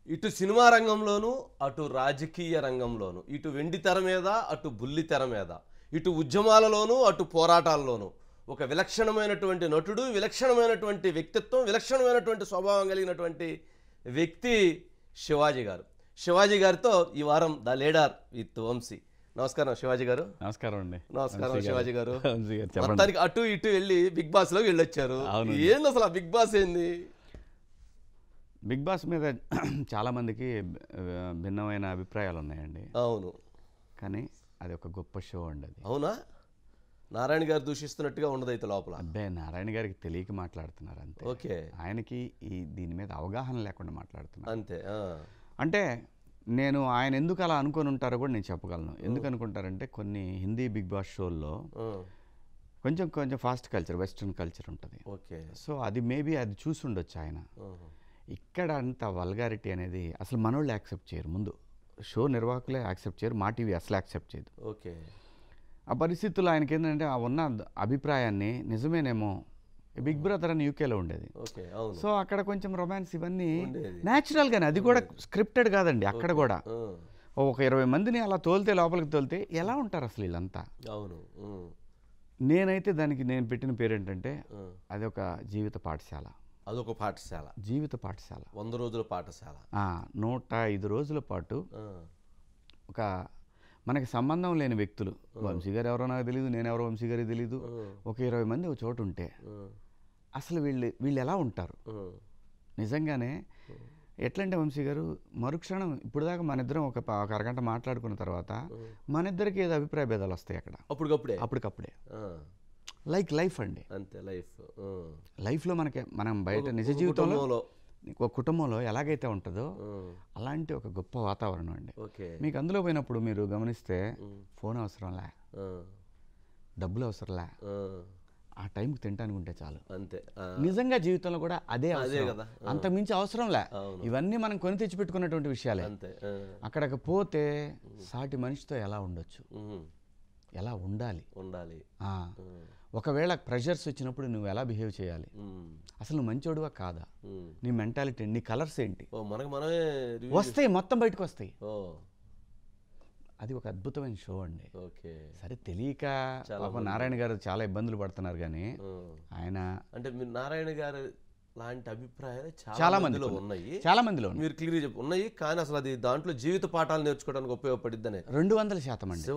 ఇటు సినిమా రంగంలోను, అటు రాజకీయ రంగంలోను, ఇటు వెండి తెర మీద, అటు బుల్లి తెర మీద, ఇటు ఉద్యమాలలోను, అటు పోరాటాల్లోను ఒక విలక్షణమైనటువంటి నటుడు, విలక్షణమైనటువంటి వ్యక్తిత్వం, విలక్షణమైనటువంటి స్వభావం కలిగినటువంటి వ్యక్తి శివాజీ గారు. శివాజీ గారితో ఈ వారం ద లీడర్ విత్ వంశీ. నమస్కారం శివాజీ గారు. నమస్కారం అండి. నమస్కారం శివాజీ గారు. చెప్పండి. మొత్తానికి అటు ఇటు వెళ్ళి బిగ్ బాస్ లోకి వెళ్ళొచ్చారు. ఏంది అసలు ఆ బిగ్ బాస్ ఏంది? బిగ్ బాస్ మీద చాలా మందికి భిన్నమైన అభిప్రాయాలు ఉన్నాయండి. అవును, కానీ అది ఒక గొప్ప షో అండి. అది అవునా? నారాయణ గారు దూషిస్తున్నట్టుగా ఉండదు అయితే లోపల. అబ్బాయి నారాయణ గారికి తెలియక మాట్లాడుతున్నారు అంతే. ఓకే, ఆయనకి దీని మీద అవగాహన లేకుండా మాట్లాడుతున్నారు అంతే. అంటే నేను ఆయన ఎందుకు అలా అనుకొని ఉంటారో కూడా నేను చెప్పగలను. ఎందుకు అనుకుంటారంటే కొన్ని హిందీ బిగ్ బాస్ షోల్లో కొంచెం కొంచెం ఫాస్ట్ కల్చర్, వెస్ట్రన్ కల్చర్ ఉంటుంది. ఓకే, సో అది మేబీ అది చూసి ఉండొచ్చు ఆయన. ఇక్కడ అంత వల్గారిటీ అనేది అసలు మనోళ్ళు యాక్సెప్ట్ చేయరు. ముందు షో నిర్వాహకులే యాక్సెప్ట్ చేయరు, మా టీవీ అసలు యాక్సెప్ట్ చేయదు. ఓకే, ఆ పరిస్థితుల్లో ఆయనకి ఏంటంటే ఆ ఉన్న అభిప్రాయాన్ని నిజమేనేమో. బిగ్ బ్రదర్ అని యూకేలో ఉండేది. సో అక్కడ కొంచెం రొమాన్స్ ఇవన్నీ న్యాచురల్గానే, అది కూడా స్క్రిప్టెడ్ కాదండి. అక్కడ కూడా ఒక 20 మందిని అలా తోలితే, లోపలికి తోలితే ఎలా ఉంటారు అసలు వీళ్ళంతా? అవును. నేనైతే దానికి నేను పెట్టిన పేరు ఏంటంటే అది ఒక జీవిత పాఠశాల. అదొక పాఠశాల, జీవిత పాఠశాల, 100 రోజుల పాఠశాల. 105 రోజుల పాటు ఒక మనకి సంబంధం లేని వ్యక్తులు, వంశీ గారు ఎవరో నాకు తెలియదు, నేను ఎవరో వంశీ గారికి తెలియదు, ఒక 20 మంది ఒక చోటు ఉంటే అసలు వీళ్ళు ఎలా ఉంటారు నిజంగానే? ఎట్లంటే వంశీ గారు మరుక్షణం ఇప్పుడు దాకా మన ఇద్దరం ఒక అరగంట మాట్లాడుకున్న తర్వాత మన ఇద్దరికి ఏదో అభిప్రాయ భేదాలు వస్తాయి అక్కడ అప్పటికప్పుడే. లైఫ్ అండి, అంతే. లైఫ్లో మనం బయట నిజ జీవితంలో ఒక కుటుంబంలో ఎలాగైతే ఉంటుందో అలాంటి ఒక గొప్ప వాతావరణం అండి. మీకు అందులో పోయినప్పుడు మీరు గమనిస్తే ఫోన్ అవసరంలే, డబ్బులు అవసరంలే, ఆ టైంకి తినడానికి ఉంటే చాలు, అంతే. నిజంగా జీవితంలో కూడా అదే కదా, అంత మించి అవసరంలే. ఇవన్నీ మనం కొని తెచ్చి పెట్టుకున్నటువంటి విషయాలే. అక్కడికి పోతే సాటి మనిషితో ఎలా ఉండొచ్చు, ఎలా ఉండాలి, ఒకవేళ ప్రెషర్స్ వచ్చినప్పుడు నువ్వు ఎలా బిహేవ్ చేయాలి, అసలు నువ్వు మంచోడువా కాదా, నీ మెంటాలిటీ, నీ కలర్స్ ఏంటి వస్తాయి, మొత్తం బయటకు వస్తాయి. అది ఒక అద్భుతమైన షో అండి. సరే తెలియక నారాయణ గారు చాలా ఇబ్బందులు పడుతున్నారు, కానీ ఆయన అంటే మీరు నారాయణ గారు లాంటి అభిప్రాయాలు చాలా మందిలో ఉన్నాయి. మీరు క్లియర్ ఉన్నాయి, కానీ అసలు అది దాంట్లో జీవిత పాఠాలు నేర్చుకోవడానికి ఉపయోగపడిద్దని 200% అండి.